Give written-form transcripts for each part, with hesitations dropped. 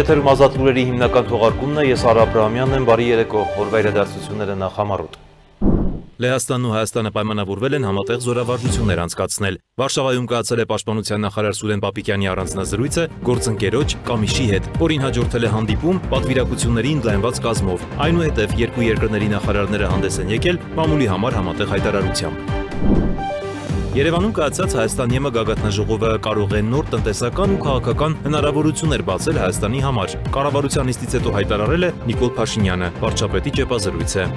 Եթերում ազատ լուրերի հիմնական թողարկումն է, ես Արա Աբրահամյանն եմ, բարի երեկո, օրվա իրադարձությունները նախամարոտ։ Լեհաստանն ու Հայաստանը պայմանավորվել են համատեղ զորավարժություններ անցկացնել։ Վարշավայում կայացել է պաշտպանության նախարար Սուրեն Պապիկյանի առանձնազրույցը գործընկերոջ Կամիշի հետ, որին հաջորդել է հանդիպում պատվիրակությունների ընդլայնված կազմով։ Այնուհետև երկու երկրների նախարարները հանդես են եկել մամուլի համար համատեղ հայտարարությամբ։ Երևանում կայացած Հայաստան-ԵՄ գագաթնաժողովը կարող է նոր տնտեսական ու քաղաքական հնարավորություններ բացել Հայաստանի համար։ Կառավարության նիստից հետո հայտարարել է Նիկոլ Փաշինյանը, վարչապետի ճեպազրույցը։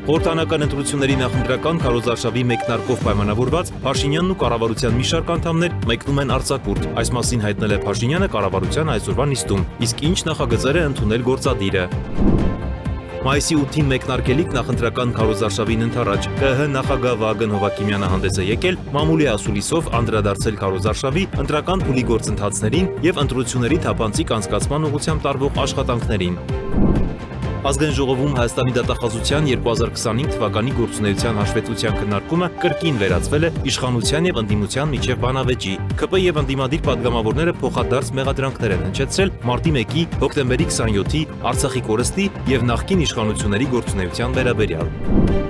Խորհրդարանական ընտրությունների նախընտրական քարոզարշավի մեկնարկով պայմանավորված Փաշինյանն ու կառավարության մի շարք անդամներ մեկնում են արձակուրդ։ Այս մասին հայտնել է Փաշինյանը կառավարության այսօրվա նիստում, իսկ ինչ նախագծեր է ընդունել գործադիրը։ Մայիսի 8-ին մեկնարկելիք նախընտրական քարոզարշավին ընդառաջ ԿՀ նախագահ Վահագն Հովհաննիսյանը հանդես է եկել մամուլի ասուլիսով անդրադարձել քարոզարշավի ընտրական փուլի գործընթացներին եւ ընտրությունների թափանցիկ անցկացման ուղղությամբ տարվող աշխատանքներին։ Ազգային ժողովում Հայաստանի դատախազության 2025 թվականի գործունեության հաշվետվության քննարկումը կրկին վերածվել է իշխանության եւ ընդդիմության միջև բանավեճի։ ՔՊ եւ ընդդիմադիր падգամավորները փոխադարձ մեղադրանքներ են հնչեցրել մարտի 1-ի, հոկտեմբերի 27-ի, Արցախի կորստի եւ նախկին իշխանությունների գործունեության վերաբերյալ։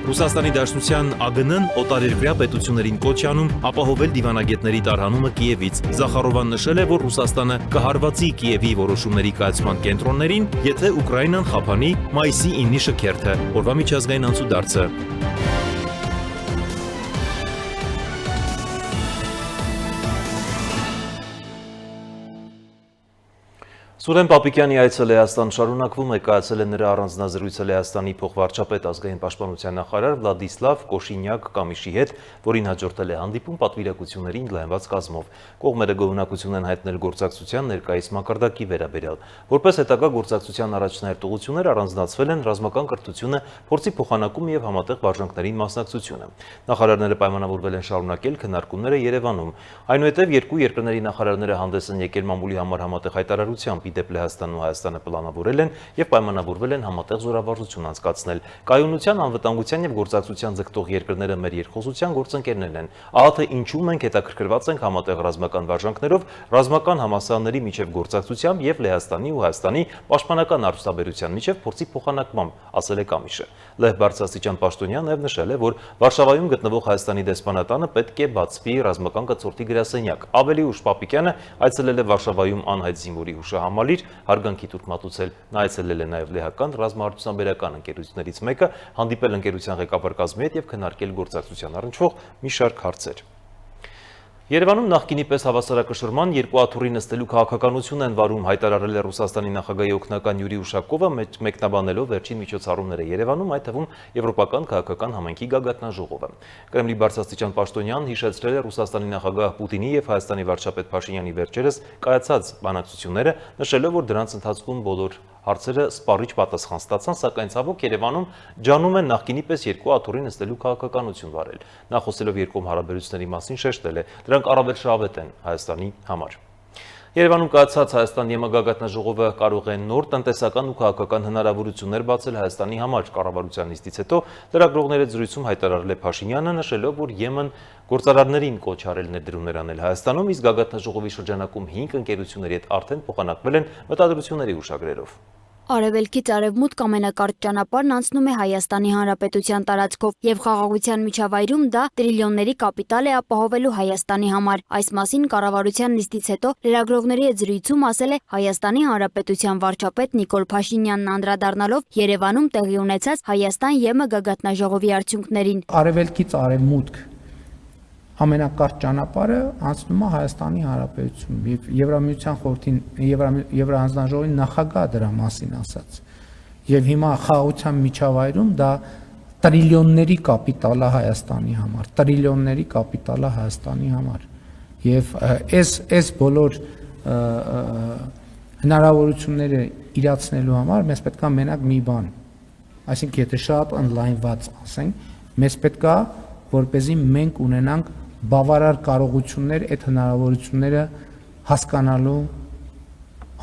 Ռուսաստանի Դաշնության ԱԳՆ-ն օտարերկրյա պետություններին կոչ է անում ապահովել դիվանագետների տարհանումը Կիևից։ Զախարովան նշել է, որ Ռուսաստանը կհարվածի Կիևի որոշումների կայացման կենտրոններին, եթե Ուկրաինան խափանի մայիսի 9-ի շքերթը, օրվա միջազգային անցուդարձը։ Սուրեն Պապիկյանի այցը Լեհաստան շարունակվում է, կայացել է նրա առանձնազրույցը Լեհաստանի փոխվարչապետ ազգային պաշտպանության նախարար Վլադիսլավ Կոշինյակ Կամիշի հետ, որին հաջորդել է հանդիպում պատվիրակությունների ընդլայնված կազմով։ Կողմերը գոհունակություն են հայտնել գործակցության ներկայիս մակարդակի վերաբերյալ։ Որպես հետագա գործակցության առաջնահերթ ուղղություններ առանձնացվել են ռազմական կրթությունը, փորձի փոխանակում եւ համատեղ վարժանքներին մասնակցությունը։ Նախարարները պայմանավորվել են շարունակել քննարկումները Երևանում։ Այնուհետև երկու երկրների նախարարները հանդես են եկել մամուլի համար համատեղ հայտարարությամբ։ Դեպ Լեհաստանն ու Հայաստանը պլանավորել են եւ պայմանավորվել են համատեղ զորավարժություն անցկացնել։ Կայունության, անվտանգության եւ գործակցության ձգտող երկրները մեր երկխոսության գործընկերներն են։ Ահա թե ինչու մենք հետաքրքրված ենք համատեղ ռազմական վարժանքներով, ռազմական համալսարանների միջև գործակցությամբ եւ Լեհաստանի ու Հայաստանի պաշտպանական արդյունաբերության միջև փորձի փոխանակմամբ, ասել է Կամիշը։ Լեհ բարձրաստիճան պաշտոնյան նաեւ նշել է, որ Վարշավայում գտնվող Հայաստանի դեսպանատանը պետք է բացվի ռազմական կցորդի գրասենյակ։ Ավելի ուշ Պապիկյանը այցելել է Վարշավայում անհայտ զինվորի հուշահամալիր, հարգանքի տուրք մատուցել։ Նա այցելել է նաև լեհական ռազմաարդյունաբերական ընկերություններից մեկը, հանդիպել ընկերության ղեկավար կազմի հետ եւ քննարկել գործակցության առնչվող մի շարք հարցեր։ Երևանում նախկինի պես հավասարակշռման երկու աթոռի նստելու քաղաքականություն են վարում, հայտարարել է Ռուսաստանի նախագահի օգնական Յուրի Ուշակովը, մեկնաբանելով վերջին միջոցառումները Երևանում, այդ թվում Եվրոպական քաղաքական համայնքի գագաթնաժողովը։ Կրեմլի բարձրաստիճան պաշտոնյան հիշեցրել է Ռուսաստանի նախագահ Պուտինի եւ Հայաստանի վարչապետ Փաշինյանի վերջերս կայացած բանակցությունները, նշելով, որ դրանց ընթացքում բոլոր հարցերը սպառիչ պատասխան ստացան, սակայն ցավոք Երևանում ջանում են նախկինի պես երկու աթոռի նստելու քաղաքականություն վարել։ Նա խոսելով երկկողմ հարաբերությունների մասին շեշտել է, դրանք առավել շահավետ են Հայաստանի համար։ Երևանում կայացած Հայաստան-ԵՄ գագաթնաժողովը կարող է նոր տնտեսական ու քաղաքական հնարավորություններ բացել Հայաստանի համար։ Կառավարության նիստից հետո լրագրողների զրույցում հայտարարել է Փաշինյանը, նշելով, որ ԵՄ-ն գործարարներին կոչ արել ներդրումներ անել Հայաստանում, իսկ գագաթնաժողովի շրջանակում 5 ընկերությունների հետ արդեն փոխանակվել են մտադրությունների հուշագրերով։ Արևելքից արևմուտք ամենակարճ ճանապարհն անցնում է Հայաստանի Հանրապետության տարածքով եւ խաղաղության միջավայրում դա տրիլիոնների կապիտալ է ապահովելու Հայաստանի համար։ Այս մասին կառավարության նիստից հետո լրագրողների հետ զրույցում ասել է Հայաստանի Հանրապետության վարչապետ Նիկոլ Փաշինյանն, անդրադառնալով Երևանում տեղի ունեցած Հայաստան-ԵՄ գագաթնաժողովի արդյունքներին։ Արևելքից արևմուտք ամենակարճ ճանապարհը անցնում է Հայաստանի Հանրապետությունում եւ Եվրամիության խորհրդին Եվրահանձնաժողովի նախագահը դրա մասին ասաց։ Եվ հիմա խաղաղության միջավայրում դա տրիլիոնների կապիտալ է Հայաստանի համար, տրիլիոնների կապիտալ է Հայաստանի համար։ Եվ այս բոլոր հնարավորությունները իրացնելու համար մեզ պետք է մենակ մի բան, այսինքն եթե շատ ընդլայնված ասենք, մեզ պետք է որպեսզի մենք ունենանք բավարար կարողություններ այդ հնարավորությունները հասկանալու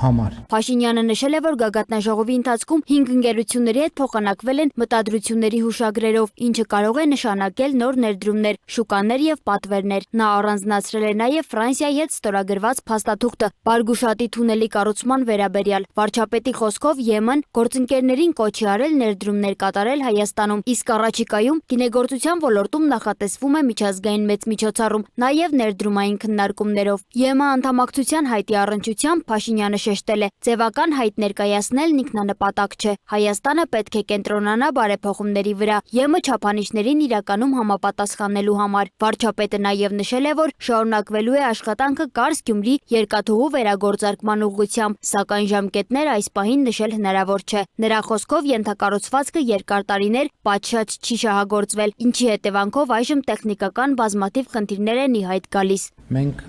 համար։ Փաշինյանը նշել է, որ գագաթնաժողովի ընթացքում 5 ընկերությունների հետ փոխանակվել են մտադրությունների հուշագրերով, ինչը կարող է նշանակել նոր ներդրումներ, շուկաներ եւ պատվերներ։ Նա առանձնացրել է նաեւ Ֆրանսիայի հետ ստորագրված փաստաթուղթը Բարգուշատի թունելի կառուցման վերաբերյալ։ Վարչապետի խոսքով ԵՄ-ն գործընկերներին կոչ է արել ներդրումներ կատարել Հայաստանում, իսկ առաջիկայում գինեգործության ոլորտում նախատեսվում է միջազգային մեծ միջոցառում, նաեւ ներդրումային քննարկումներով։ ԵՄ անդամակցության հայտի առնչությամբ Փաշինյանը շեշտել է. ձևական հայտ ներկայացնելն ինքնանպատակ չէ։ Հայաստանը պետք է կենտրոնանա բարեփոխումների վրա, ԵՄ չափանիշներին իրականում համապատասխանելու համար։ Վարչապետը նաև նշել է, որ շարունակվելու է աշխատանքը Կարս-Գյումրի երկաթուղու վերագործարկման ուղղությամբ, սակայն ժամկետներ այս պահին նշել հնարավոր չէ։ Նրա խոսքով ենթակառուցվածքը երկար տարիներ պատշաճ չի շահագործվել, ինչի հետևանքով այժմ տեխնիկական բազմաթիվ խնդիրներ են ի հայտ գալիս։ Մենք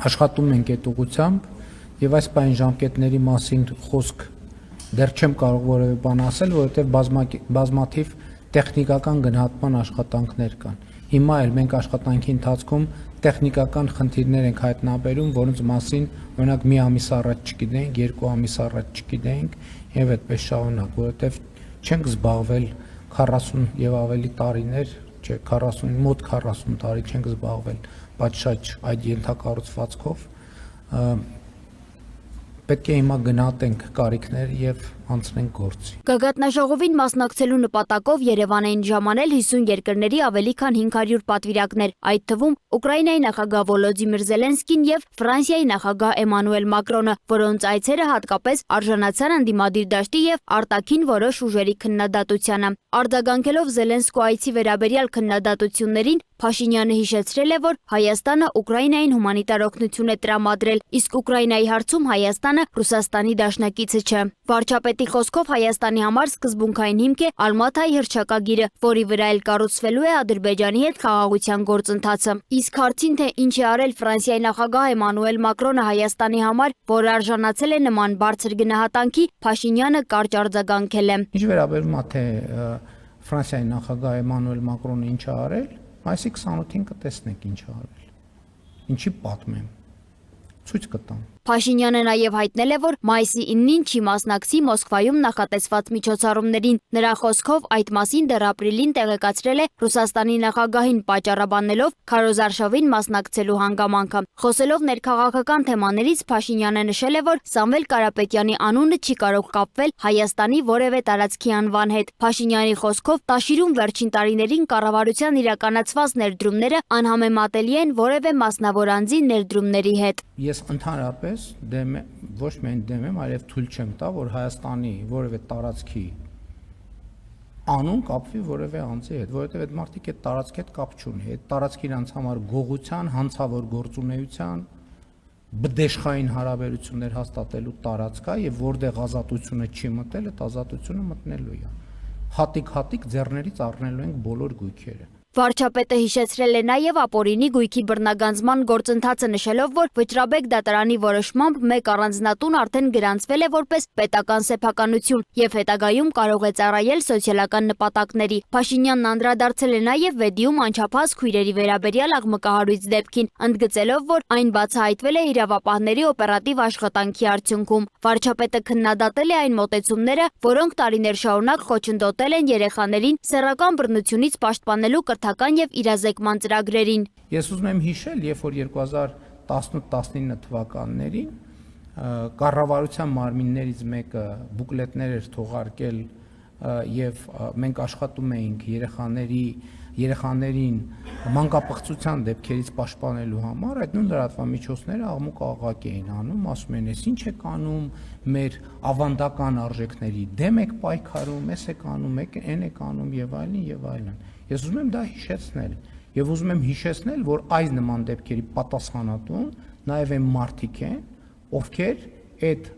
աշխատում ենք այդ ուղղությամբ եւ այս պայն ժամկետների մասին խոսք դեռ չեմ կարող որևէ բան ասել, որովհետեւ բազմաթիվ տեխնիկական գնահատման աշխատանքներ կան։ Հիմա էլ մենք աշխատանքի ընթացքում տեխնիկական խնդիրներ ենք հայտնաբերում, որոնց մասին օրինակ մի ամիս առաջ չգիտենք, 2 ամիս առաջ չգիտենք եւ այդպես շարունակ, որովհետեւ չենք զբաղվել 40 եւ ավելի տարիներ, չէ 40 մոտ 40 տարի չենք զբաղվել պատշաճ այդ ենթակառուցվածքով, պետք է հիմա գնահատենք կարիքներ եւ անցնենք գործի։ Գագաթնաժողովին մասնակցելու նպատակով Երևան էին ժամանել 50 երկրների ավելի քան 500 պատվիրակներ, այդ թվում Ուկրաինայի նախագահ Վոլոդիմիր Զելենսկին եւ Ֆրանսիայի նախագահ Էմանուել Մակրոնը, որոնց այցերը հատկապես արժանացան ընդդիմադիր դաշտի եւ արտաքին որոշ ուժերի քննադատությանը։ Արձագանքելով Զելենսկու այցի վերաբերյալ քննադատություններին, Փաշինյանը հիշեցրել է, որ Հայաստանը Ուկրաինային հումանիտար օգնություն է տրամադրել, իսկ Ուկրաինայի հարցում Հայաստանը Ռուսաստանի դաշնակիցը չէ։ Վարչապետի խոսքով Հայաստանի համար սկզբունքային հիմք է Ալմաթայի հռչակագիրը, որի վրա էլ կառուցվելու է Ադրբեջանի հետ խաղաղության գործընթացը։ Իսկ հարցին, թե ինչ է արել Ֆրանսիայի նախագահ Էմանուել Մակրոնը Հայաստանի համար, որ արժանացել է նման բարձր գնահատանքի, Փաշինյանը կարճ արձագանքել է։ Ինչ վերաբերում է թե Ֆրանսիայի նախագահ Էմանուել Մակրոնը ինչ է արել, այսի 28-ին կտեսնենք ինչ է արել։ Ինչի պատմեմ։ Ցույց կտամ։ Փաշինյանը նաև հայտնել է, որ մայիսի 9-ին չի մասնակցի Մոսկվայում նախատեսված միջոցառումներին։ Նրա խոսքով այդ մասին դեռ ապրիլին տեղեկացրել է Ռուսաստանի նախագահին, պատճառաբանելով քարոզարշավին մասնակցելու հանգամանքը։ Խոսելով ներքաղաքական թեմաներից, Փաշինյանը նշել է, որ Սամվել Կարապետյանի անունը չի կարող կապվել Հայաստանի որևէ տարածքի անվան հետ։ Փաշինյանի խոսքով Տաշիրում վերջին տարիներին կառավարության իրականացված ներդրումները անհամեմատելի են որևէ մասնավոր անձի ներդրումների հետ։ Ես ընդհանրապես դեմ ոչ միայն դեմ եմ, այլև թույլ չեմ տա, որ Հայաստանի որևէ տարածքի անուն կապվի որևէ անձի հետ, որովհետև այդ մարդիկ այդ տարածքի հետ կապ չունի։ Այդ տարածքը իրանց համար գողության, հանցավոր գործունեության, բդեշխային հարաբերություններ հաստատելու տարածք է եւ որտեղ ազատությունը չի մտել, այդ ազատությունը մտնելու է։ Հատիկ ձեռներից առնելու ենք բոլոր գույքերը։ Վարչապետը հիշեցրել է նաև ապօրինի գույքի բռնագանձման գործընթացը, նշելով, որ Վճռաբեկ դատարանի որոշմամբ մեկ առանձնատուն արդեն գրանցվել է որպես պետական սեփականություն եւ հետագայում կարող է ծառայել սոցիալական նպատակների։ Փաշինյանն անդրադարձել է նաև Վեդիում անչափահաս քույրերի վերաբերյալ աղմկահարույց դեպքին, ընդգծելով, որ այն բացահայտվել է իրավապահների օպերատիվ աշխատանքի արդյունքում։ Վարչապետը քննադատել է այն մոտեցումները, որոնք տարիներ շարունակ խոչընդոտել են երեխաներին սեռական բռնությունից պաշտպանելու կրթական եւ իրազեկման ծրագրերին։ Ես ուզում եմ հիշել, երբ որ 2018-19 թվականներին կառավարության մարմիններից մեկը բուկլետներ էր թողարկել եւ մենք աշխատում էինք երեխաներին մանկապղծության դեպքերից պաշտպանելու համար, այդ նույն լրատվամիջոցները աղմուկ աղաղակ էին անում, ասում են, «Էս ինչ եք անում, մեր ավանդական արժեքների դեմ եք պայքարում, էս եք անում, այն եք անում եւ այլն եւ այլն»։ Ես ուզում եմ դա հիշեցնել եւ ուզում եմ հիշեցնել, որ այս նման դեպքերի պատասխանատուն նաեւ այն մարդիկ են, ովքեր այդ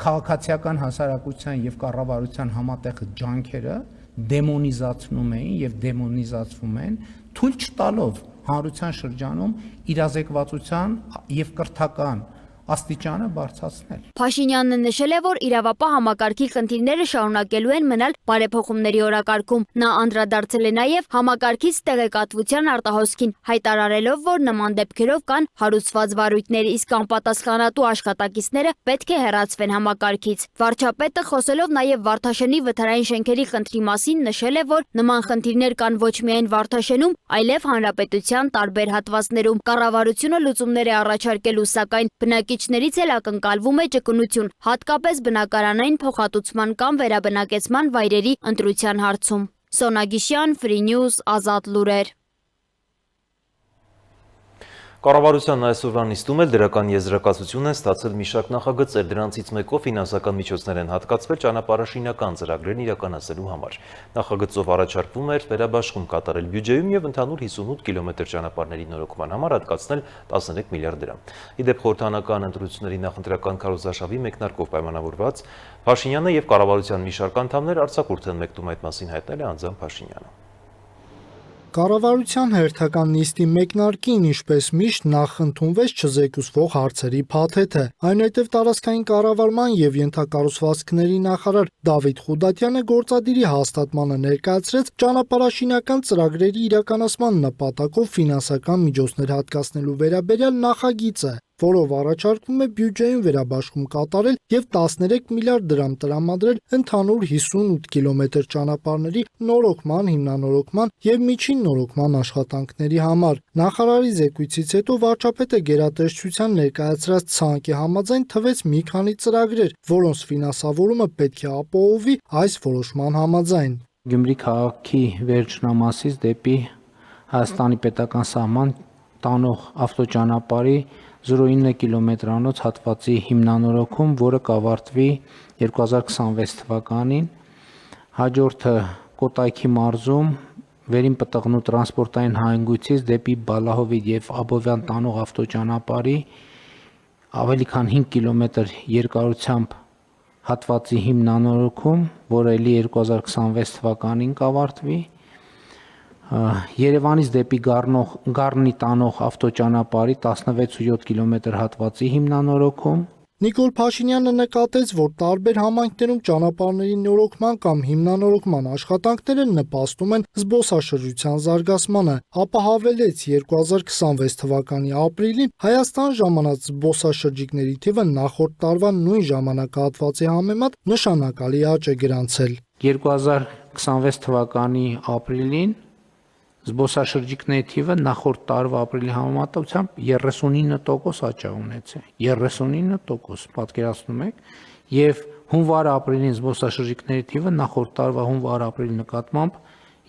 քաղաքացիական հասարակության եւ կառավարության համատեղ ջանքերը դեմոնիզացնում էին եւ դեմոնիզացվում են, թույլ չտալով հանրության շրջանում իրազեկվածության եւ կրթական աստիճանը բարձրացնել։ Փաշինյանն նշել է, որ իրավապահ համակարգի խնդիրները շարունակելու են մնալ բարեփոխումների օրակարգում։ Նա անդրադարձել է նաև համակարգից տեղեկատվության արտահոսքին, հայտարարելով, որ նման դեպքերով կան հարուցված վարույթներ, իսկ անպատասխանատու աշխատակիցները պետք է հեռացվեն համակարգից։ Վարչապետը խոսելով նաև Վարդաշենի վթարային շենքերի խնդրի մասին նշել է, որ նման խնդիրներ կան ոչ միայն Վարդաշենում, այլև հանրապետության տարբեր հատվածներում։ Կառավարությունը լուծումներ է առաջարկելու, սակայն բնակիչներից էլ ակնկալվում է ճկունություն, հատկապես բնակարանային փոխհատուցման կամ վերաբնակեցման վայրերի ընտրության հարցում։ Սոնա Գիշյան, Free News, Ազատ լուրեր։ Կառավարությանն այսօրվա նիստում էլ դրական եզրակացություն են ստացել մի շարք նախագծեր, դրանցից մեկով ֆինանսական միջոցներ են հատկացվել ճանապարհաշինական ծրագրերն իրականացնելու համար։ Նախագծով առաջարկվում էր վերաբաշխում կատարել բյուջեում եւ ընդհանուր 58 կիլոմետր ճանապարհների նորոգման համար հատկացնել 13 միլիարդ դրամ։ Իդեպ խորհրդանական ընտրությունների նախընտրական քարոզարշավի մեկնարկով պայմանավորված Փաշինյանը եւ կառավարության մի շարք անդամներ արձակուրդ են մեկնում այդ մասին հայտնել է անձամբ Փաշինյանը։ Կառավարության հերթական նիստի մեկնարկին, ինչպես միշտ, նախ ընդունվեց չզեկուսվող հարցերի փաթեթը։ Այնուհետև տարածքային կառավարման եւ ենթակառուցվածքների նախարար Դավիթ Խուդատյանը գործադիրի հաստատմանը ներկայացրեց ճանապարհաշինական ծրագրերի իրականացման նպատակով ֆինանսական միջոցներ հատկացնելու վերաբերյալ նախագիծը, որով առաջարկվում է բյուջեում վերաբաշխում կատարել եւ 13 միլիարդ դրամ տրամադրել ընդհանուր 58 կիլոմետր ճանապարհների նորոգման, հիմնանորոգման եւ միջին նորոգման աշխատանքների համար։ Նախարարի զեկույցից հետո վարչապետը գերատեսչության ներկայացրած ցանկի համաձայն թվեց մի քանի ծրագրեր, որոնց ֆինանսավորումը պետք է ապահովի այս որոշման համաձայն։ Գյումրի քաղաքի վերջնամասից դեպի Հայաստանի պետական սահման տանող ավտոճանապարհի 0.9 կիլոմետրանոց հատվածի հիմնանորոգում, որը կավարտվի 2026 թվականին, հաջորդը Կոտայքի մարզում վերին պտղնու տրանսպորտային հայնգույցից դեպի Բալահովիդ եւ Աբովյան տանող ավտոճանապարհի ավելի քան 5 կիլոմետր երկարությամբ հատվածի հիմնանորոգում, որը էլի 2026 թվականին կավարտվի, Երևանից դեպի Գառնի տանող ավտոճանապարհի 16.7 կիլոմետր հատվածի հիմնանորոգում։ Նիկոլ Փաշինյանը նկատեց, որ տարբեր համայնքներում ճանապարհների նորոգման կամ հիմնանորոգման աշխատանքները նպաստում են զբոսաշրջության զարգացմանը, ապա հավելեց 2026 թվականի ապրիլին Հայաստան ժամանած զբոսաշրջիկների թիվը նախորդ տարվա նույն ժամանակահատվածի համեմատ նշանակալի աճ է գրանցել։ 2026 թվականի ապրիլին զբոսաշրջիկների թիվը նախորդ տարվա ապրիլի համեմատությամբ 39% աճ ունեցել, 39%, պատկերացնում եք, եւ հունվար-ապրիլին զբոսաշրջիկների թիվը նախորդ տարվա հունվար-ապրիլի նկատմամբ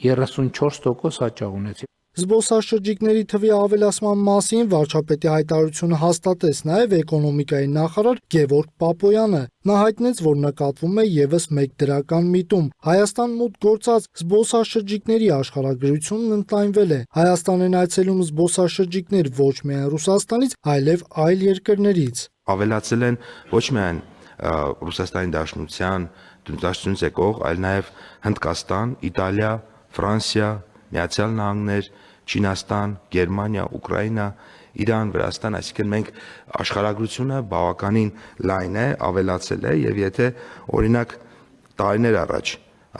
34% աճ ունեցել։ Զբոսաշրջիկների թվի ավելացման մասին վարչապետի հայտարարությունը հաստատեց նաև էկոնոմիկայի նախարար Գևորգ Պապոյանը։ Նա հայտնեց, որ նկատվում է եւս մեկ դրական միտում։ Հայաստան մուտք գործած զբոսաշրջիկների աշխարհագրությունն ընդլայնվել է։ Հայաստան են այցելում զբոսաշրջիկներ ոչ միայն Ռուսաստանից, այլև այլ երկրներից։ Ավելացել են ոչ միայն Ռուսաստանի Դաշնության տնտեսությունից եկող, այլ նաև Հնդկաստան, Իտալիա, Ֆրանսիա, Միացյալ Նահանգներ, Չինաստան, Գերմանիա, Ուկրաինա, Իրան, Վրաստան, այսինքն մենք աշխարհագրությունը բավականին լայն է, ավելացել է եւ եթե օրինակ տարիներ առաջ,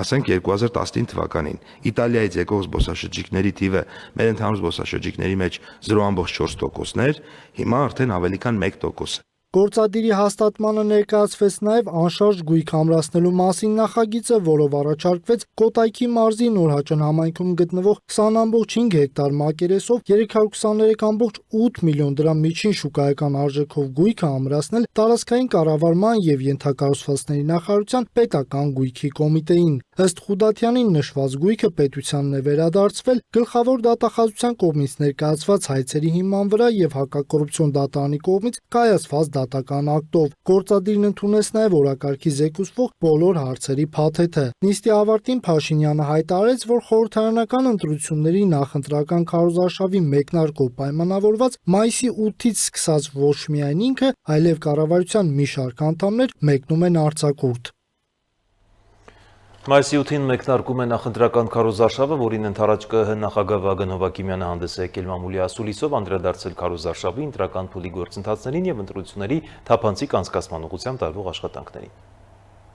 ասենք 2019 թվականին Իտալիայից եկող զբոսաշրջիկների թիվը մեր ընդհանուր զբոսաշրջիկների մեջ 0.4%-ն էր, հիմա արդեն ավելի քան 1% է։ Գործադիրի հաստատմանը ներկայացվեց նաև անշարժ գույք ամրացնելու մասին նախագիծը, որով առաջարկվեց Կոտայքի մարզի Նորհաճան համայնքում գտնվող 20.5 հեկտար մակերեսով 323.8 միլիոն դրամ միջին շուկայական արժեքով գույքը ամրացնել տարածքային կառավարման եւ ենթակառուցվածքների նախարարության պետական գույքի կոմիտեին։ Ըստ Խուդատյանի նշված գույքը պետությանն է վերադարձվել գլխավոր դատախազության կողմից ներկայացված հայցերի հիման վրա եւ հակակոռուպցիոն դատարանի կողմից կայացված դատական ակտով։ Գործադիրն ընդունեց նաև օրակարգի զեկուցվող բոլոր հարցերի փաթեթը։ Նիստի ավարտին Փաշինյանը հայտարարեց, որ խորհրդարանական ընտրությունների նախընտրական քարոզարշավի մեկնարկով պայմանավորված մայիսի 8-ից սկսած ոչ միայն ինքը, այլև կառավարության մի շարք անդամներ մեկնում են արձակուրդ։ Մայիսի 8-ին մեկնարկում է նախընտրական քարոզարշավը, որին ընդառաջ ԿԸՀ նախագահ Վագն Հովհակիմյանը հանդես է եկել մամուլի ասուլիսով, անդրադարձել քարոզարշավի ընտրական փուլի գործընթացներին եւ ընտրությունների թափանցիկ անցկացման ուղղությամբ տարվող աշխատանքներին։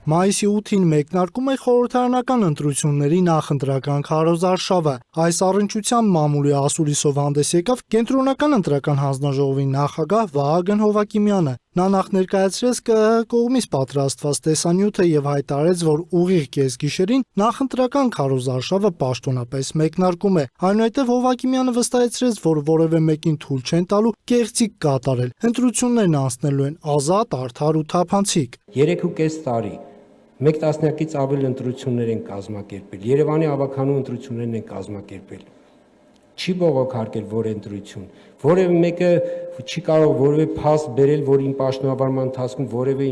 Մայիսի 8-ին մեկնարկում է խորհրդարանական ընտրությունների նախընտրական քարոզարշավը։ Այս առնչությամբ մամուլի ասուլիսով հանդես եկավ Կենտրոնական ընտրական հանձնաժողովի նախագահ Վահագն Հովհակիմյանը։ Նա նախ ներկայացրեց ԿԸՀ կողմից պատրաստված տեսանյութը եւ հայտարարեց, որ ուղիղ կեսգիշերին նախընտրական քարոզարշավը պաշտոնապես մեկնարկում է։ Այնուհետև Հովհակիմյանը վստահեցրեց, որ որևէ մեկին թույլ չեն տալու կեղծիք կատարել։ Ընտրություններն անցնելու են ազատ, արդար ու թափանցիկ։ 3.5 տարի 1 տասնյակից ավել ընտրություններ են կազմակերպել, Երևանի ավականու ընտրություններն են կազմակերպել։ Չի բողոքարկել որ ընտրություն, որևէ մեկը չի կարող որևէ փաստ բերել, որ իմ պաշտոնավարման ընթացքում որևէ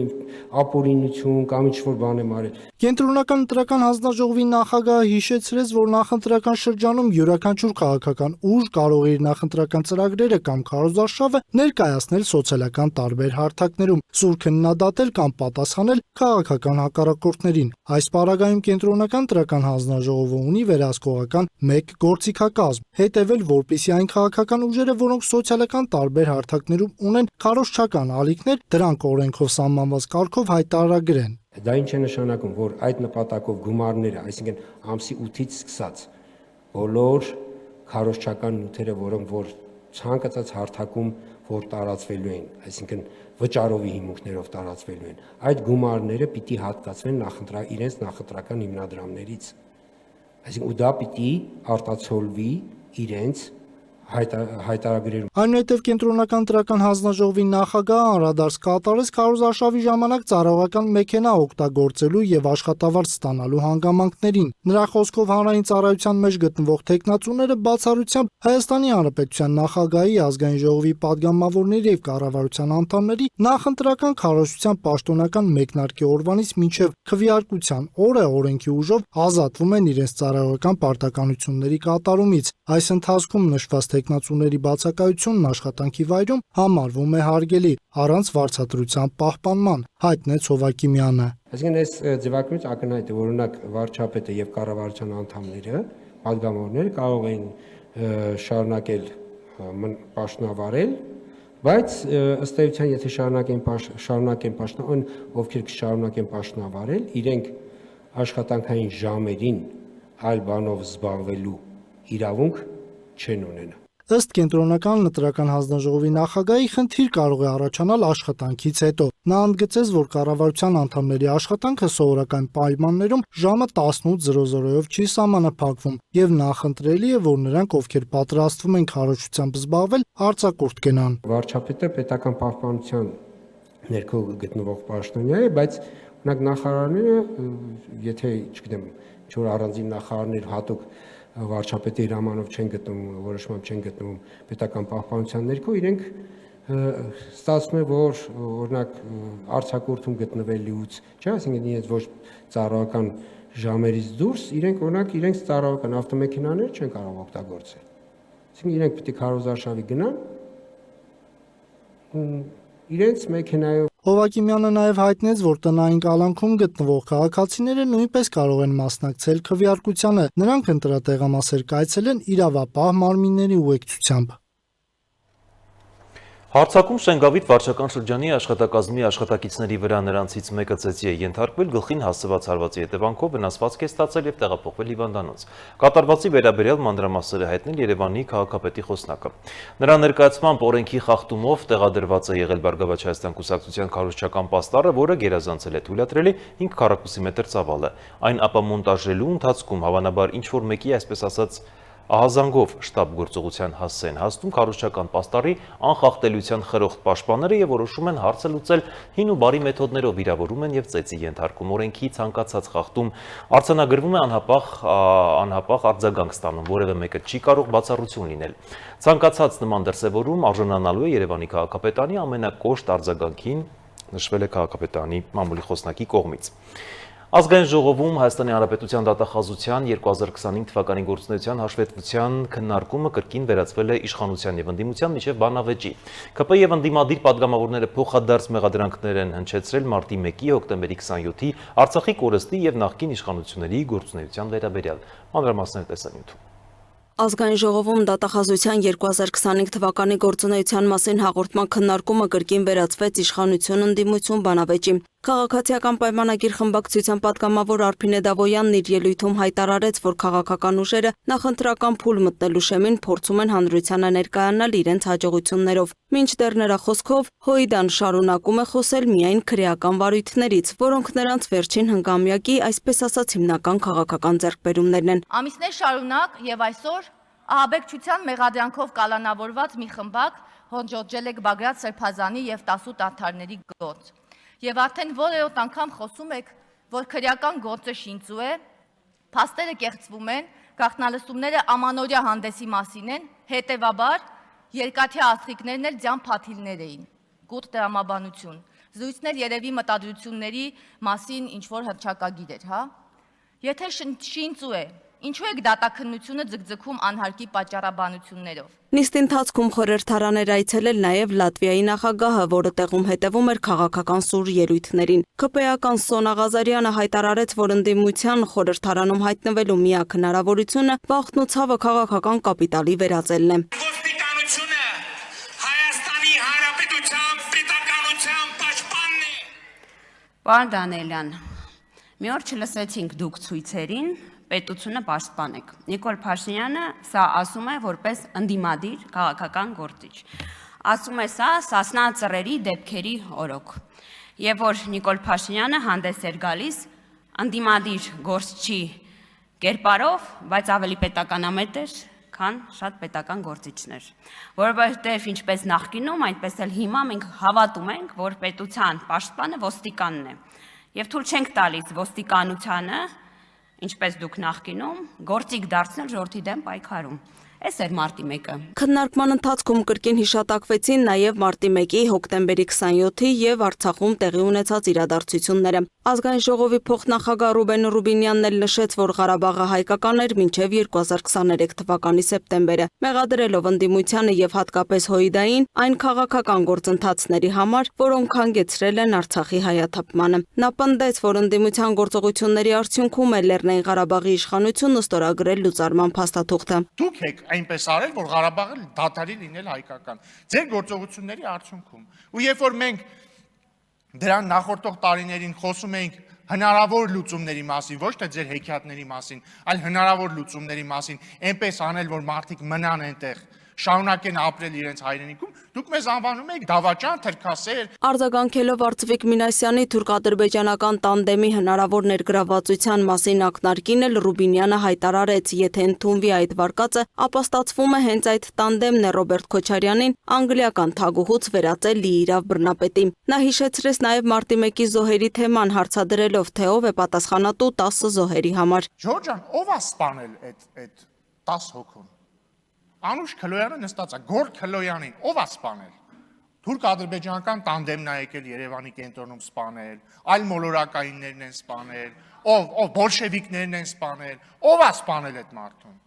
ապօրինություն կամ ինչ-որ բան եմ արել։ Կենտրոնական ընտրական հանձնաժողովի նախագահը հիշեցրեց, որ նախընտրական շրջանում յուրաքանչյուր քաղաքական ուժ կարող է իր նախընտրական ծրագրերը կամ քարոզարշավը ներկայացնել սոցիալական տարբեր հարթակներում, սուր քննադատել կամ պատասխանել քաղաքական հակառակորդներին։ Այս պարագայում Կենտրոնական ընտրական հանձնաժողովը ունի վերահսկողական մեկ գործիքակազմ՝ հետևել, որպեսզի այն քաղաքական ուժերը, որոնք սոցիալական տարբեր հարթակներում ունեն քարոզչական ալիքներ, դրանք օրենքով սահմանված կարգով հայտարարագրեն։ Դա ինչ է նշանակում, որ այդ նպատակով գումարները, այսինքն ամսի 8-ից սկսած բոլոր քարոզչական նյութերը, որոնք որ ցանկացած հարթակում որ տարածվելու են, այսինքն վճարովի հիմունքներով տարածվելու են, այդ գումարները պիտի հատկացվեն իրենց նախընտրական հիմնադրամներից։ Այսինքն ու դա պիտի արտացոլվի իրենց հայտարարագրերում։ Այնուհետև Կենտրոնական ընտրական հանձնաժողովի նախագահը անդրադարձ կատարեց քարոզարշավի ժամանակ ծառայողական մեքենա օգտագործելու եւ աշխատավարձ ստանալու հանգամանքներին։ Նրա խոսքով հանրային ծառայության մեջ գտնվող տեխնացուները բացառությամբ Հայաստանի Հանրապետության նախագահի, ազգային ժողովի падգամավորների եւ կառավարության անդամների նախընտրական քարոզչության պաշտոնական մեկնարկի օրվանից մինչեւ քվեարկության օրը օրենքի ուժով ազատվում են իրենց ծառայողական պարտականությունների կատարումից։ Այս ընթացքում նշված տեխնացուների բացակայությունն աշխատանքի վայրում համարվում է հարգելի, առանց վարձատրության պահպանման, հայտնեց Հովհակիմյանը։ Այսինքն այս ձևակերպից ակնհայտ է, որ օրինակ վարչապետը եւ կառավարության անդամները, падգամավորները կարող են շարունակել պաշտոնավարել, բայց ըստ էության, եթե շարունակեն պաշտոնավարել, ովքեր կշարունակեն պաշտոնավարել, իրենք աշխատանքային ժամերին այլ բանով զբաղվելու իրավունք չեն ունենա։ Ըստ Կենտրոնական ընտրական հանձնաժողովի նախագահի խնդիր կարող է առաջանալ աշխատանքից հետո։ Նա ընդգծեց, որ կառավարության անդամների աշխատանքը սովորական պայմաններում ժամը 18:00-ով չի սահմանափակվում եւ նախընտրելի է, որ նրանք, ովքեր պատրաստվում են քարոզչությամբ զբաղվել, արձակուրդ կենան։ Վարչապետը պետական պահպանության ներքո գտնվող պաշտոնյա է, բայց օրինակ նախարարները, եթե, չգիտեմ, ինչ-որ առանձին նախարարներ հատուկ վարչապետի հրամանով չեն գտնվում, որոշմամբ չեն գտնվում պետական պահպանության ներքո, իրենք ստացվում է, որ օրինակ արձակուրդում գտնվելուց, չէ, այսինքն իրենց ոչ ծառայական ժամերից դուրս, իրենք օրինակ իրենց ծառայական ավտոմեքենաները չեն կարող օգտագործել։ Այսինքն իրենք պետք է քարոզարշավի գնան իրենց մեքենայով։ Հովհակիմյանը նաև հայտնեց, որ տնային կալանքում գտնվող քաղաքացիները նույնպես կարող են մասնակցել քվեարկությանը։ Նրանք ընտրատեղամասեր կայցելեն իրավապահ մարմինների ուղեկցությամբ։ Հարցակում Շենգավիթ վարչական շրջանի աշխատակազմի աշխատակիցների վրա նրանցից մեկը ծեծի է ենթարկվել, գլխին հասցված հարվածի հետևանքով վնասվածք է ստացել և տեղափոխվել հիվանդանոց։ Կատարվածի վերաբերյալ մանրամասները հայտնել Երևանի քաղաքապետի խոսնակը։ Նրա ներկայացմամբ օրենքի խախտումով տեղադրված է եղել Բարգավաճ Հայաստան կուսակցության քարոզչական պաստառը, որը գերազանցել է թույլատրելի 5 քառակուսի ծավալը։ Այն ապամոնտաժելու ընթացքում հավանաբար ինչ-որ մեկի, այսպես ասած, ահազանգով շտաբ գործողության հասցեն հասնում քարոզչական պաստառի անխախտելիության խրոխտ պաշտպանները եւ որոշում են հարցը լուծել հին ու բարի մեթոդներով, վիրավորում են եւ ծեծի ենթարկում։ Օրենքի ցանկացած խախտում արձանագրվում է անհապաղ արձագանք ստանում, որևէ մեկը չի կարող բացառություն լինել։ Ցանկացած նման դրսևորում արժանանալու է Երևանի քաղաքապետարանի ամենակոշտ արձագանքին, նշվել է քաղաքապետարանի մամուլի խոսնակի կողմից։ Ազգային ժողովում Հայաստանի Հանրապետության դատախազության 2025 թվականի գործունեության հաշվետվության քննարկումը կրկին վերածվել է իշխանության եւ ընդդիմության միջև բանավեճի։ ԿՊ եւ ընդդիմադիր падգամավորները փոխադարձ մեղադրանքներ են հնչեցրել մարտի 1-ի հոկտեմբերի 27-ի Արցախի կորստի եւ նախկին իշխանությունների գործունեության վերաբերյալ։ Մանրամասներ տեսանյութում։ Ազգային ժողովում դատախազության 2025 թվականի գործունեության մասին հաղորդման քննարկումը կրկին վերածվեց իշխանություն ընդդիմություն բանավեճի։ Քաղաքացիական պայմանագիր խմբակցության պատգամավոր Արփին Դավոյանն իր ելույթում հայտարարեց, որ քաղաքական ուժերը նախընտրական փուլ մտնելու շեմին փորձում են հանրությանը ներկայանալ իրենց հաջողություններով։ Մինչդեռ նրա խոսքով Հոիդան շարունակում է խոսել միայն քրեական վարույթներից, որոնք նրանց վերջին հնգամյակի, այսպես ասած, հիմնական քաղաքական ձեռքբերումներն են։ Ամիսներ շարունակ եւ այսօր ահաբեկչության մեղադրանքով կալանավորված մի խմբակ հոջոջել է Բագրատ Սրբազանի եւ 18 անդամների գործ։ Եվ արդեն որերորդ անգամ խոսում եք, որ քրեական գործը շինծու է, փաստերը կեղծվում են, գաղտնալսումները ամանորյա հանդեսի մասին են, հետեւաբար երկաթյա աստղիկներն էլ ձյան փաթիլներ էին։ Գուտ դրամաբանություն։ Զրույցներ երևի մտադրությունների մասին ինչ որ հռչակագիր էր, հա։ Եթե շինծու է, ինչու եք դատաքննությունը ձգձգում անհարկի պատճառաբանություններով։ Նիստի ընթացքում խորհրդարան էր այցելել նաև Լատվիայի նախագահը, որը տեղում հետևում էր քաղաքական սուր ելույթներին։ ԿՊ-ական Սոնա Ղազարյանը հայտարարեց, որ ընդդիմության խորհրդարանում հայտնվելու միակ հնարավորությունը վախն ու ցավը քաղաքական կապիտալի վերածելն է։ Ոստիկանությունը Հայաստանի Հանրապետության պետականության պաշտպանն է։ Պարոն Դանիելյան, մի օր չլսեցինք դուք ցույցերին, պետությունը պաշտպանեք։ Նիկոլ Փաշինյանը սա ասում է որպես ընդդիմադիր քաղաքական գործիչ։ Ասում է սա Սասնա ծռերի դեպքերի օրոք։ Եվ որ Նիկոլ Փաշինյանը հանդես էր գալիս ընդդիմադիր գործչի կերպարով, բայց ավելի պետականամետ էր, քան շատ պետական գործիչներ։ Որովհետև ինչպես նախկինում, այնպես էլ հիմա մենք հավատում ենք, որ պետության պաշտպանը ոստիկանն է։ Եվ թույլ չենք տալիս ոստիկանությանը, ինչպես դուք նախկինում, գործիք դարձնել ժողովրդի դեմ պայքարում։ Էս էր մարտի 1-ը։ Քննարկման ընթացքում կրկին հիշատակվեցին նաև մարտի 1-ի հոկտեմբերի 27-ի եւ Արցախում տեղի ունեցած իրադարձությունները։ Ազգային ժողովի փոխնախագահ Ռուբեն Ռուբինյանն էլ նշեց, որ Ղարաբաղը հայկական էր մինչև 2023 թվականի սեպտեմբերը, մեղադրելով ընդդիմությանը եւ հատկապես Հոիդային այն քաղաքական գործընթացների համար, որոնք հանգեցրել են Արցախի հայաթափմանը։ Նա պնդեց, որ ընդդիմության գործողությունների արդյունքում է Լեռնային Ղարաբաղի իշխանությունը ստորագրել լուծարման փաստաթուղթը։ Դուք եք այնպես արել, որ Ղարաբաղը դադարի լինել հայկական։ Ձեր գործողությունների արդյունքում։ Ու երբ որ մենք դրան նախորդող տարիներին խոսում էինք հնարավոր լուծումների մասին, ոչ թե ձեր հեքիաթների մասին, այլ հնարավոր լուծումների մասին, այնպես անել, որ մարդիկ մնան այնտեղ, շարունակեն ապրել իրենց հայրենիքում, դուք մեզ անվանում եք դավաճան, թրքասեր։ Արձագանքելով Արծվիկ Մինասյանի թուրք-ադրբեջանական տանդեմի հնարավոր ներգրավվածության մասին ակնարկին էլ Ռուբինյանը հայտարարեց, եթե ընդունվի այդ վարկածը, ապա ստացվում է հենց այդ տանդեմն է Ռոբերտ Քոչարյանին անգլիական թագուհուց վերածել լիիրավ բռնապետի։ Նա հիշեցրեց նաև մարտի 1-ի զոհերի թեման հարցադրելով, թե ով է պատասխանատու 10 զոհերի համար։ Ջորջան, ով է սպանել այդ 10 հոգուն։ Անուշ Քլոյանը նստած է, Գոր Քլոյանին, ով է սպանել։ Թուրք-ադրբեջանական տանդեմն է եկել Երևանի կենտրոնում սպանել, այլ մոլորակայիններն են սպանել, ով բոլշևիկներն են սպանել, ով է սպանել այդ մարդուն։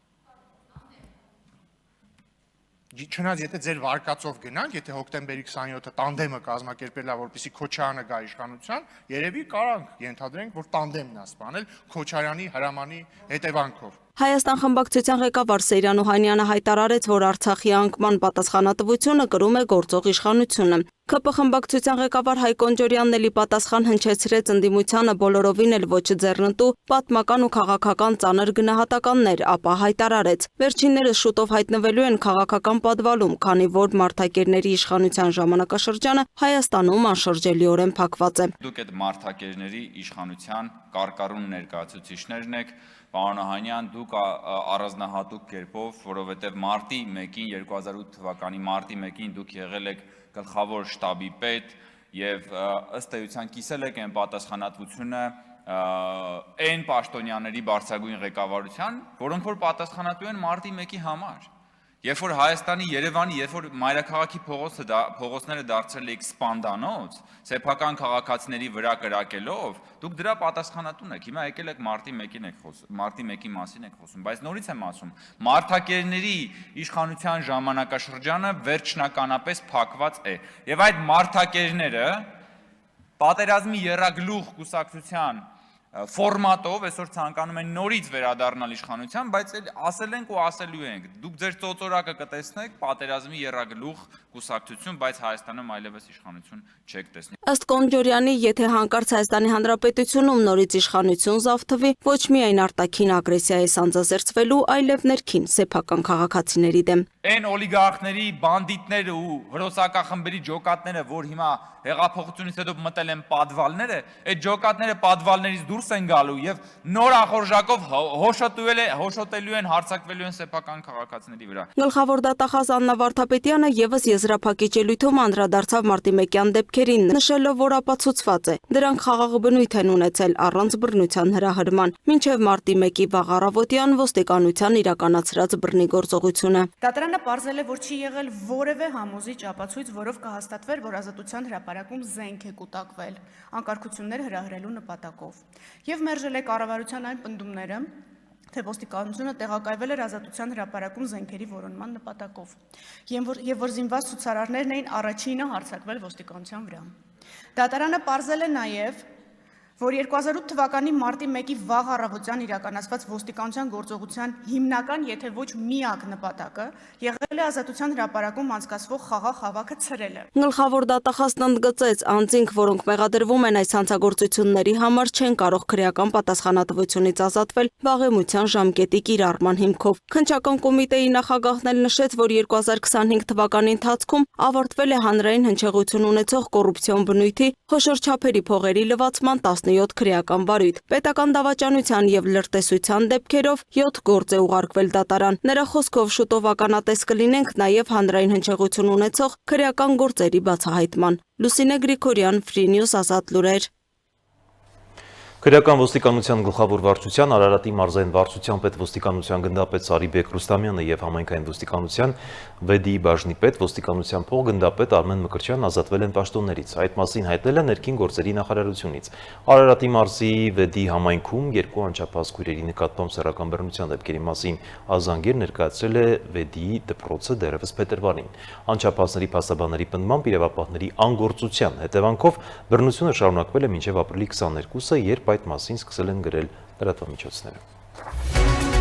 Չնայած եթե ձեր վարկածով գնանք, եթե հոկտեմբերի 27-ը տանդեմը կազմակերպել է, որպեսզի Քոչարյանը գա իշխանության, երևի կարանք ենթադրենք, որ տանդեմն է սպանել Քոչարյանի հրամանի հետևանքով։ Հայաստան խմբակցության ղեկավար Սեյրան Օհանյանը հայտարարեց, որ Արցախի անկման պատասխանատվությունը կրում է գործող իշխանությունը։ ԿՊ խմբակցության ղեկավար Հայկ Օնջորյանն էլի պատասխան հնչեցրեց ընդդիմությանը բոլորովին էլ ոչ ձեռնտու պատմական ու քաղաքական ծանր գնահատականներ, ապա հայտարարեց. վերջիններս շուտով հայտնվելու են քաղաքական պատվալում, քանի որ մարդակերների իշխանության ժամանակաշրջանը Հայաստանում անշրջելիորեն փակված է։ Դուք այդ մարդակերների իշխանության կարկառուն ներկայացուցիչներն եք, պարոն Օհանյան, դուք առանձնահատուկ կերպով, որովհետև մարտի 1-ին 2008 թվականի մարտի 1-ին դուք եղել եք գլխավոր շտաբի պետ եւ ըստ էության կիսել եք այն պատասխանատվությունը այն պաշտոնյաների բարձրագույն ղեկավարության, որոնք որ պատասխանատու են մարտի 1-ի համար։ Երբ որ Հայաստանի Երևանի, երբ որ մայրաքաղաքի փողոցները դարձրել եք սպանդանոց, սեփական քաղաքացիների վրա կրակելով, դուք դրա պատասխանատուն եք։ Հիմա եկել եք մարտի 1-ի մասին եք խոսում, բայց նորից եմ ասում, մարդակերների իշխանության ժամանակաշրջանը վերջնականապես փակված է։ Եվ այդ մարդակերները պատերազմի եռագլուխ կուսակցության ֆորմատով այսօր ցանկանում են նորից վերադառնալ իշխանության, բայց ասել ենք ու ասելու ենք, դուք ձեր ծոծորակը կտեսնեք պատերազմի եռագլուխ կուսակցություն, բայց Հայաստանում այլևս իշխանություն չեք տեսնի։ Ըստ Կոնջորյանի, եթե հանկարծ Հայաստանի Հանրապետությունում նորից իշխանություն զավթվի, ոչ միայն արտաքին ագրեսիայի սանձազերծվելու, այլև ներքին սեփական քաղաքացիների դեմ։ Այն օլիգարխների, բանդիտները ու հրոսակախմբերի ջոկատները, որ հիմա հեղափոխությունից հետո մտել են պատվալները, այդ ջոկատները պատվալներից դուրս են գալու եւ նոր ախորժակով հոշոտելու են, հարձակվելու են սեփական քաղաքացիների վրա։ Գլխավոր դատախազ Աննա Վարդապետյանը եւս եզրափակիչ ելույթում անդրադարձավ մարտի 1-յան դեպքերին, նշելով, որ ապացուցված է, դրանք խաղաղ բնույթ են ունեցել առանց բռնության հրահրման, մինչև մարտի 1-ի վաղ առավոտյան ոստիկանության իրականացրած բռնի գործողությունը։ Դատարանը պարզել է, որ չի եղել որևէ համոզիչ ապացույց, որով կհաստատվեր, որ Ազատության հրապարակում զենք է կուտակվել անկարգություններ հրահրելու նպատակով, եւ մերժել է կառավարության այն պնդումները, թե ոստիկանությունը տեղակայվել էր Ազատության հրապարակում զենքերի որոնման նպատակով, եւ որ զինված ցուցարարներն էին առաջինը հարձակվել ոստիկանության վրա։ Դատարանը պարզել է նաեւ, որ 2008 թվականի մարտի 1-ի վաղ առավոտյան իրականացված ոստիկանության գործողության հիմնական, եթե ոչ միակ նպատակը եղել է Ազատության հրապարակում անցկացվող խաղաղ հավաքը ցրելը։ Գլխավոր դատախազն ընդգծեց, անձինք, որոնք մեղադրվում են այս հանցագործությունների համար, չեն կարող քրեական պատասխանատվությունից ազատվել վաղեմության ժամկետի կիրառման հիմքով։ Քննչական կոմիտեի նախագահն էլ նշեց, որ 2025 թվականի ընթացքում ավարտվել է հանրային հնչեղություն ունեցող կոռուպցիոն բնույթի խոշոր չափերի փողերի լվացման 17 քրեական վարույթ։ Պետական դավաճանության եւ լրտեսության դեպքերով 7 գործ է ուղարկվել դատարան։ Նրա խոսքով շուտով ականատես կլինենք նաեւ հանրային հնչեղություն ունեցող քրեական գործերի բացահայտման։ Լուսինե Գրիգորյան, Free News, Ազատ լուրեր։ Քրեական ոստիկանության գլխավոր վարչության Արարատի մարզային վարչության պետ ոստիկանության գնդապետ Սարիբեկ Ռուստամյանը եւ համայնքային ոստիկանության վեդի բաժնի պետ ոստիկանության փոխգնդապետ Արմեն Մկրտչյանն ազատվել են պաշտոններից։ Այդ մասին հայտնել է ներքին գործերի նախարարությունից։ Արարատի մարզի վեդի համայնքում երկու անչափահաս քույրերի նկատմամբ սեռական բռնության դեպքերի մասին ազանգեր ներկայացրել է վեդի դպրոցը դեռևս փետրվարին։ Անչափահասների փաստաբանների պնդմամբ իրավապահների անգործության հետևանքով բռնությունը շարունակվել է մինչև ապրիլի 22-ը, երբ այդ մասին սկսել են գրել լրատվամիջոցները։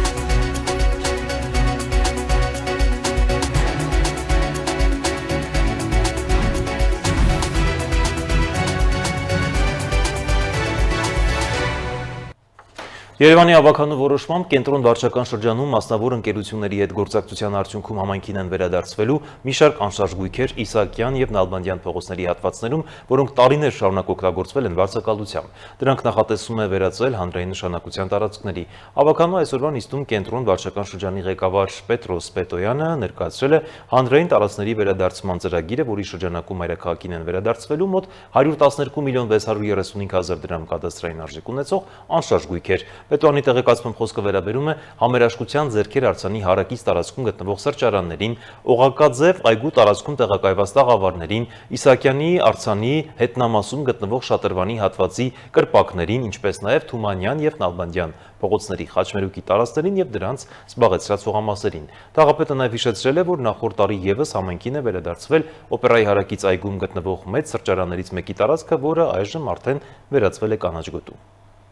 Երևանի ավականու որոշմամբ կենտրոն վարչական շրջանում մասնավոր ընկերությունների հետ գործակցության արդյունքում համայնքին են վերադարձվելու մի շարք անշարժ գույքեր Իսահակյան եւ Նալբանդյան փողոցների հատվածներում, որոնք տարիներ շարունակ օգտագործվել են վարձակալությամբ։ Դրանք նախատեսվում է վերածել հանրային նշանակության տարածքների։ Ավականու այսօրվա նիստում կենտրոն վարչական շրջանի ղեկավար Պետրոս Պետոյանը ներկայացրել է հանրային տարածքների վերադարձման ծրագիրը, որի շրջանակում մայրաքաղաքին են վերադարձվելու մոտ 112 միլիոն 635 հազար դրամ կադաստրային արժեք ունեցող անշարժ գույքեր։ Պետոյանի տեղեկացման խոսքը վերաբերում է համերաշխության ձեռքեր արձանի հարակից տարածքում գտնվող սրճարաններին, Օղակաձև այգու տարածքում տեղակայված տաղավարներին, Իսահակյանի արձանի հետնամասում գտնվող շատրվանի հատվածի կրպակներին, ինչպես նաև Թումանյան եւ Նալբանդյան փողոցների խաչմերուկի տարածքներին եւ դրանց զբաղեցրած հողամասերին։ Տաղապետը նաև հիշեցրել է, որ նախորդ տարի եւս համայնքին է վերադարձվել օպերայի հարակից այգում գտնվող մեծ սրճարաններից մեկի տարածքը, որը այժմ արդեն վերածվել է կանաչ գոտու։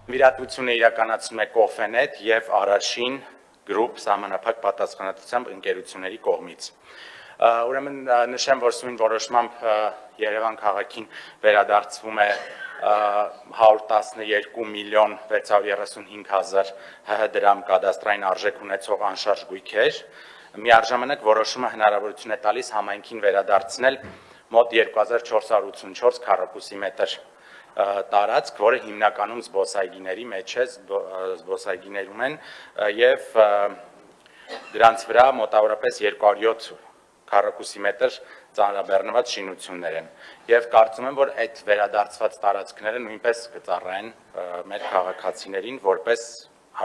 Վիրատությունը իրականացնում է Կոֆենետ եւ Արաշին գրուպ սահմանափակ պատասխանատվությամբ ընկերությունների կողմից։ Ուրեմն նշեմ, որ սույն որոշմամբ Երևան քաղաքին վերադարձվում է 112 միլիոն 635 հազար դրամ կադաստրային արժեք ունեցող անշարժ գույքեր։ Միառժամանակ որոշումը հնարավորություն է տալիս համայնքին վերադարձնել մոտ 2484 քառակուսի մետր տարածք, որը հիմնականում զբոսայգիների մեջ է, զբոսայգիներում են եւ դրանց վրա մոտավորապես 207 քառակուսի մետր ծանրաբեռնված շինություններ են եւ կարծում եմ, որ այդ վերադարձված տարածքները նույնպես կծառայեն մեր քաղաքացիներին որպես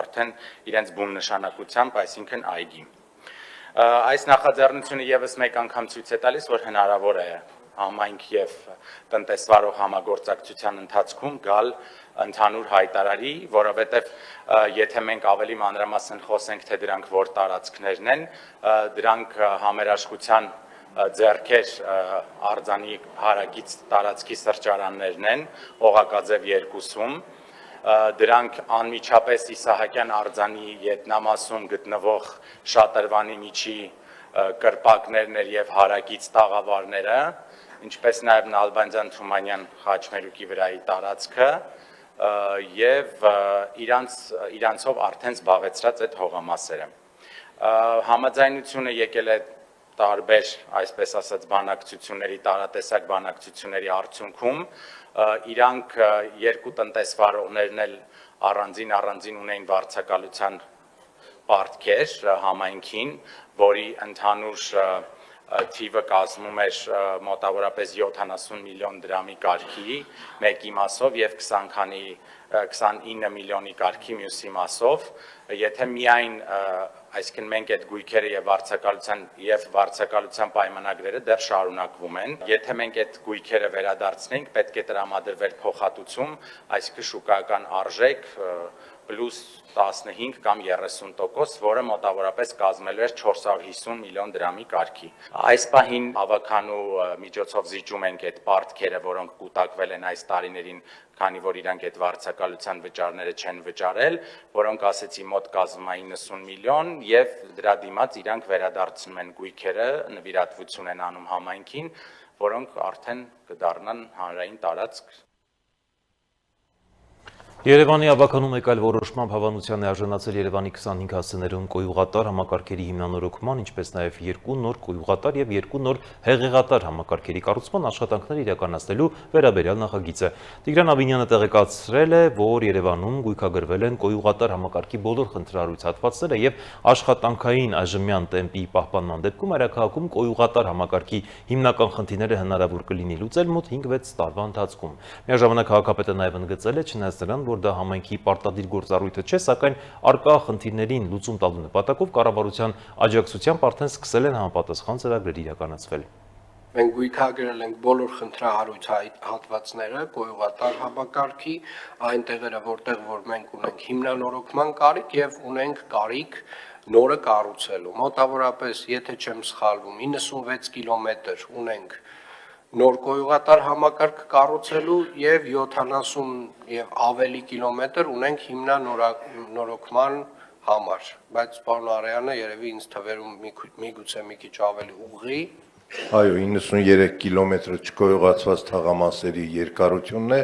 արդեն իրենց բուն նշանակությամբ, այսինքն այգի։ Այս նախաձեռնությունը եւս մեկ անգամ ցույց է տալիս, որ հնարավոր է համայնք եւ տնտեսվարող համագործակցության ընթացքում գալ ընդհանուր հայտարարի, որովհետեւ եթե մենք ավելի մանրամասն խոսենք, թե դրանք որ տարածքներն են, դրանք համերաշխության ձեռքեր արձանի հարակից տարածքի սրճարաններն են, Օղակաձև 2-ում, դրանք անմիջապես Իսահակյան արձանի ետնամասում գտնվող Շատրվանի միջի կրպակներն եւ հարակից տաղավարները, ինչպես նաեւ Նալբանդյան Թումանյան խաչմերուկի վրայի տարածքը եւ իրանցով արդեն զբաղեցրած այդ հողամասերը։ Համաձայնությունը եկել է տարբեր, այսպես ասած, բանակցությունների, տարատեսակ բանակցությունների արդյունքում իրանք երկու տնտեսվարողներն էլ առանձին ունեին վարձակալության պարտքեր համայնքին, որի ընդհանուր թիվը կազմում էր մոտավորապես 70 միլիոն դրամի կարգի մեկի մասով եւ 29 միլիոնի կարգի մյուսի մասով, եթե միայն այսինքն մենք այդ գույքերը եւ վարձակալության պայմանագրերը դեռ շարունակվում են, եթե մենք այդ գույքերը վերադարձնենք, պետք է տրամադրվեր փոխհատուցում, այսինքն շուկայական արժեք պլյուս 15 կամ 30%, որը մոտավորապես կազմելու էր 450 միլիոն դրամի կարգի։ Այս պահին հավաքանու միջոցով զիջում ենք այդ պարտքերը, որոնք կուտակվել են այս տարիներին, քանի որ իրանք այդ վարձակալության վճարները չեն վճարել, որոնք ասեցի մոտ կազմում է 90 միլիոն եւ դրա դիմաց իրանք վերադարձնում են գույքերը, նվիրատվություն են անում համայնքին, որոնք արդեն կդառնան հանրային տարածք։ Երևանի ավականում մեկ այլ որոշմամբ հավանության է արժանացել Երևանի 25 հասցեներում կոյուղատար համակարգերի հիմնանորոգման, ինչպես նաև 2 նոր կոյուղատար եւ 2 նոր հեղեղատար համակարգերի կառուցման աշխատանքներ իրականացնելու վերաբերյալ նախագիծը։ Տիգրան Աբինյանը տեղեկացրել է, որ Երևանում գույքագրվել են կոյուղատար համակարգի բոլոր խնդրահարույց հատվածները եւ աշխատանքային այժմյան տեմպի պահպանման դեպքում այրաքաղաքում կոյուղատար համակարգի հիմնական խնդիրները հնարավոր կլինի լուծել մոտ 5-6 տարվա ընթացքում։ Միաժամանակ քաղաքապետը նաև ընդգծել է, չնայած նրան, որ դա համայնքի պարտադիր գործառույթը չէ, սակայն արկա խնդիրներին լուծում տալու նպատակով կառավարության աջակցությամբ արդեն սկսել են համապատասխան ծրագրեր իրականացվել։ Մենք գույքագրել ենք բոլոր խնդրահարույց հատվածները կոյուղատար համակարգի, այն տեղերը, որտեղ որ մենք ունենք հիմնանորոգման կարիք եւ ունենք կարիք նորը կառուցելու։ Մոտավորապես, եթե չեմ սխալվում, 96 կիլոմետր ունենք նոր կոյուղատար համակարգ կառուցելու եւ 70 եւ ավելի կիլոմետր ունենք հիմնանորոգման համար, բայց պարոն Արեանը երևի ինձ թվերում միգուցե մի քիչ ավելի ուղղի։ Այո, 93 կիլոմետրը չկոյուղացված թաղամասերի երկարությունն է,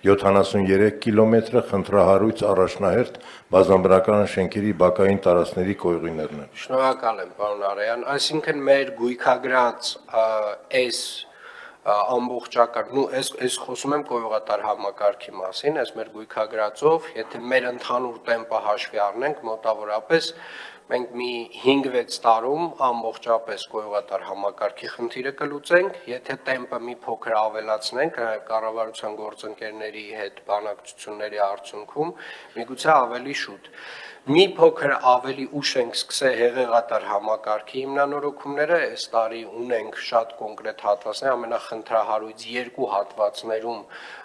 73 կիլոմետրը խնդրահարույց առաջնահերթ բազմաբնակարան շենքերի բակային տարածքների կոյուղիներն են։ Շնորհակալ եմ, պարոն Արեյան, այսինքն մեր գույքագրած այս ամբողջական, այս խոսում եմ կոյուղատար համակարգի մասին, այս մեր գույքագրածով, եթե մեր ընդհանուր տեմպը հաշվի առնենք, մոտավորապես մենք մի 5-6 տարում ամբողջապես կոյուղատար համակարգի խնդիրը կլուծենք, եթե տեմպը մի փոքր ավելացնենք կառավարության գործընկերների հետ բանակցությունների արդյունքում, միգուցե ավելի շուտ։ Մի փոքր ավելի ուշ ենք սկսել հեղեղատար համակարգի հիմնանորոգումները, այս տարի ունենք շատ կոնկրետ հատվածներ, ամենախնդրահարույց 2 հատվածներում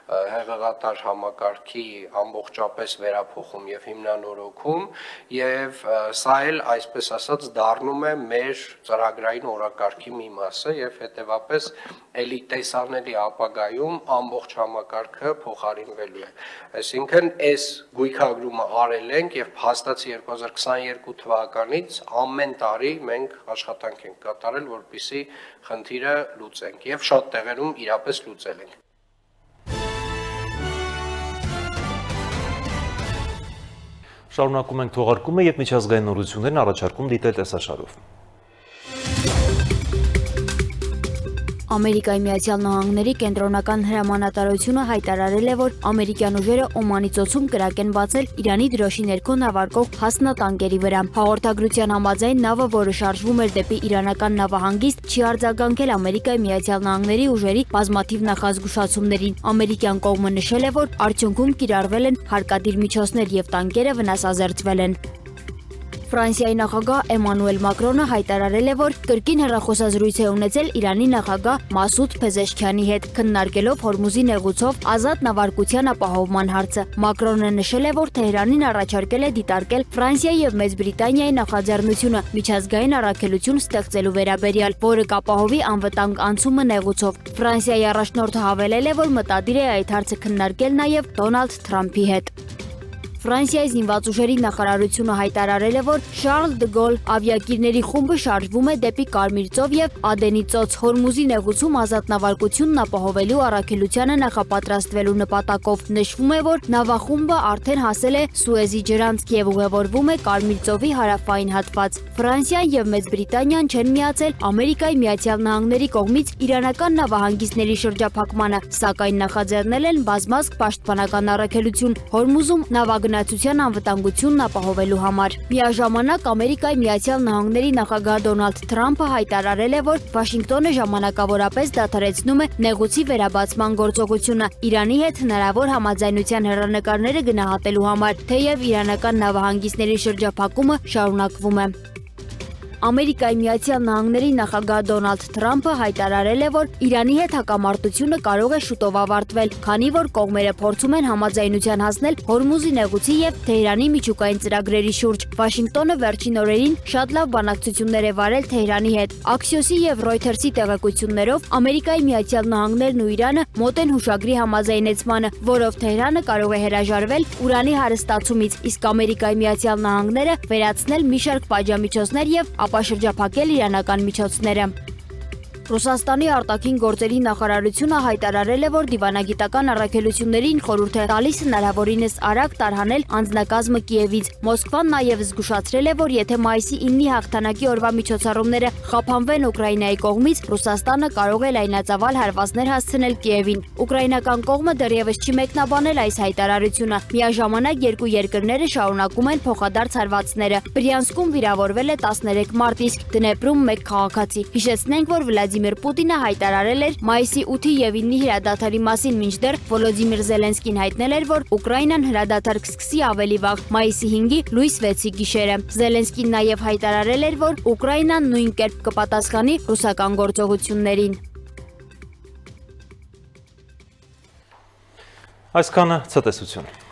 հեղեղատար համակարգի ամբողջապես վերափոխում եւ հիմնանորոգում եւ սա էլ այսպես ասած դառնում է մեր ծրագրային օրակարգի մի մասը եւ հետեւապես ելի տեսանելի ապագայում ամբողջ համակարգը փոխարինվելու է։ Այսինքն այս գույքագրումը արել ենք եւ փաստացի 2022 թվականից ամեն տարի մենք աշխատանք ենք կատարել, որպեսզի խնդիրը լուծենք եւ շատ տեղերում իրապես լուծել ենք։ Շարունակում ենք թողարկումը եւ միջազգային նորություններն առաջարկում դիտել տեսաշարով։ Ամերիկայի Միացյալ Նահանգների կենտրոնական հրամանատարությունը հայտարարել է, որ ամերիկյան ուժերը Օմանի ծոցում կրակ են բացել Իրանի դրոշի ներքո նավարկող հասնատանկերի վրա։ Հաղորդագրության համաձայն նավը, որը շարժվում էր դեպի իրանական նավահանգիստ, չի արձագանքել Ամերիկայի Միացյալ Նահանգների ուժերի բազմաթիվ նախազգուշացումներին։ Ամերիկյան կողմը նշել է, որ արդյունքում կիրառվել են հարկադիր միջոցներ եւ տանկերը վնասազերծվել են։ Ֆրանսիայի նախագահ Էմանուել Մակրոնը հայտարարել է, որ կրկին հեռախոսազրույց է ունեցել Իրանի նախագահ Մասուդ Փեզեշքյանի հետ, քննարկելով Հորմուզի նեղուցով ազատ նավարկության ապահովման հարցը։ Մակրոնը նշել է, որ Թեհրանին առաջարկել է դիտարկել Ֆրանսիայի եւ Մեծ Բրիտանիայի նախաձեռնությունը միջազգային առաքելություն ստեղծելու վերաբերյալ, որը կապահովի անվտանգ անցումը նեղուցով։ Ֆրանսիայի առաջնորդը հավելել է, որ մտադիր է այդ հարցը քննարկել նաեւ Դոնալդ Թրամփի հետ։ Ֆրանսիայի զինված ուժերի նախարարությունը հայտարարել է, որ Շարլ դը Գոլ ավիակիրների խումբը շարժվում է դեպի Կարմիր ծով եւ Ադենի ծոց Հորմուզի նեղուցում ազատ նավարկությունն ապահովելու առաքելությանը նախապատրաստվելու նպատակով։ Նշվում է, որ նավախումբը արդեն հասել է Սուեզի ջրանցք եւ ուղևորվում է Կարմիր ծովի հարավային հատված։ Ֆրանսիան եւ Մեծ Բրիտանիան չեն միացել Ամերիկայի Միացյալ Նահանգների կողմից իրանական նավահանգիստների շրջափակմանը, սակայն նախաձեռնել են բազմազգ պաշտպանական առաքելություն Հորմուզում նավագնացության անվտանգությունն ապահովելու համար։ Միաժամանակ Ամերիկայի Միացյալ Նահանգների նախագահ Դոնալդ Թրամփը հայտարարել է, որ Վաշինգտոնը ժամանակավորապես դադարեցնում է նեղուցի վերաբացման գործողությունը Իրանի հետ հնարավոր համաձայնության հեռանկարները գնահատելու համար, թեև իրանական նավահանգիստների շրջափակումը շարունակվում է։ Ամերիկայի Միացյալ Նահանգների նախագահ Դոնալդ Թրամփը հայտարարել է, որ Իրանի հետ հակամարտությունը կարող է շուտով ավարտվել, քանի որ կողմերը փորձում են համաձայնության հասնել Հորմուզի նեղուցի եւ Թեհրանի միջուկային ծրագրերի շուրջ։ Վաշինգտոնը վերջին օրերին շատ լավ բանակցություններ է վարել Թեհրանի հետ։ Axios-ի եւ Reuters-ի տեղեկություններով Ամերիկայի Միացյալ Նահանգներն ու Իրանը մոտ են հուշագրի համաձայնեցմանը, որով Թեհրանը կարող է հրաժարվել ուրանի հարստացումից, իսկ Ամերիկայի Միացյալ Նահանգները վերացնել մի շարք պատժամիջոցներ եւ ապաշրջափակել իրանական միջոցները։ Ռուսաստանի արտաքին գործերի նախարարությունը հայտարարել է, որ դիվանագիտական առաքելություններին խորհուրդ է տալիս հնարավորինս արագ տարհանել անձնակազմը Կիևից։ Մոսկվան նաև զգուշացրել է, որ եթե մայիսի 9-ի հաղթանակի օրվա միջոցառումները խափանվեն Ուկրաինայի կողմից, Ռուսաստանը կարող է լայնածավալ հարվածներ հասցնել Կիևին։ Ուկրաինական կողմը դեռևս չի մեկնաբանել այս հայտարարությունը։ Միաժամանակ երկու երկրները շարունակում են փոխադարձ հարվածները։ Բրյանսկում վիրավորվել է 13 մարդ, իսկ Դնեպրում 1 քաղաքացի։ Հիշեցնենք, որ Վլադիմիր Պուտինը հայտարարել էր մայիսի 8-ի եւ 9-ի հրադադարի մասին, մինչդեռ Վոլոդիմիր Զելենսկին հայտնել էր, որ Ուկրաինան հրադադար կսկսի ավելի վաղ, մայիսի 5-ի լույս 6-ի գիշերը։ Զելենսկին նաեւ հայտարարել էր, որ Ուկրաինան նույն կերպ կպատասխանի ռուսական գործողություններին։ Այսքանը ցտեսություն։